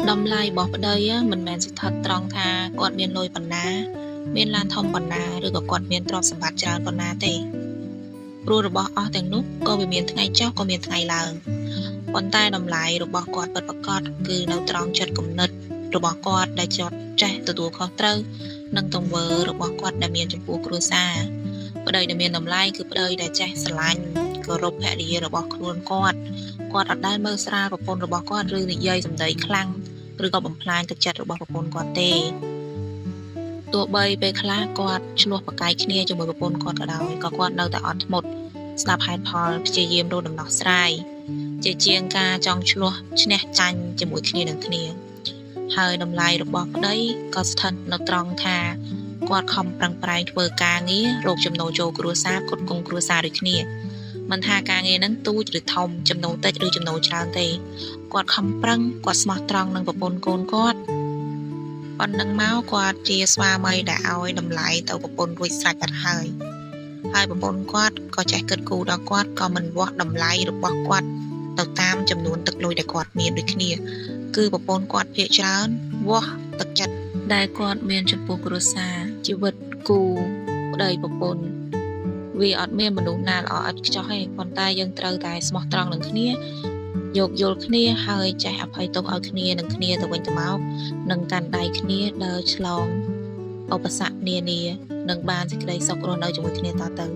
Đâm lai bỏ vào đây á, mình mẹn sự thật tròn tha quạt miền lôi bẩn ná miền lan thông bẩn ná rồi có quạt miền tròn sầm bát tràn bẩn ná tê rồi bỏ ở tầng nút có bị miền ngày chóc có miền ngày lờ còn tay đâm lại rồi bỏ quạt bật bật quạt cứ nấu tròn chật cùng nứt rồi bỏ quạt đại chọt trẻ từ tuổi khó trâu nâng tông vờ rồi bỏ quạt đại miền trong phố cua xa ở đây đại miền đâm lai cứ ở đây đại trẻ sờ lạnh có rộp hẹ đi rồi bỏ luôn quạt ở đây mơ xa rồi pôn rồi bỏ quạt rư bị dây sầm đầy khăng ឬក៏បំផ្លាញទឹកចិត្តរបស់ប្រពន្ធគាត់ទេទោះបីពេលខ្លះគាត់ឆ្លោះប្រកែកគ្នាជាមួយប្រពន្ធគាត់ក៏ដោយក៏គាត់នៅតែអត់ធ្មត់ស្ដាប់ហេតុផលព្យាយាមរកដំណោះស្រាយជាជាងការចង់ឆ្លោះឈ្នះចាញ់ជាមួយគ្នានឹងគ្នាហើយតម្លៃរបស់ប្តីក៏ស្ថិតនៅត្រង់ថាគាត់ខំប្រឹងប្រែងធ្វើការងាររកចំណូលចូលគ្រួសារគ្រប់គ្រងគ្រួសារដូចគ្នាមិនថាការងារហ្នឹងទូចឬធំចំណូលតិចឬចំណូលច្រើនទេគាត់ខំប្រឹងគាត់ស្មោះត្រង់នឹងប្រពន្ធកូនគាត់ប៉ុណ្ណឹងមកគាត់ជាស្វាមីដែលឲ្យតម្លៃទៅប្រពន្ធរួចស្រេចបាត់ហើយប្រពន្ធគាត់ក៏ចេះគិតគូរដល់គាត់ក៏មិនវាស់តម្លៃរបស់គាត់ទៅតាមចំនួនទឹកលុយដែលគាត់មានដូចគ្នាគឺប្រពន្ធគាត់ភាគច្រើនវាស់ទឹកចិត្តដែលគាត់មានចំពោះគ្រួសារជីវិតគូប្តីប្រពន្ធវាអត់មានមនុស្សណាល្អឥតខ្ចោះទេប៉ុន្តែយើងត្រូវតែស្មោះត្រង់នឹងគ្នាយោគយល់គ្នាហើយចេះអភ័យទោសឲ្យគ្នានឹងគ្នាទៅវិញទៅមកនឹងកាន់ដៃគ្នាដើរឆ្លងឧបសគ្គនានានឹងបានសេចក្តីសុខរស់នៅជាមួយគ្នាតទៅ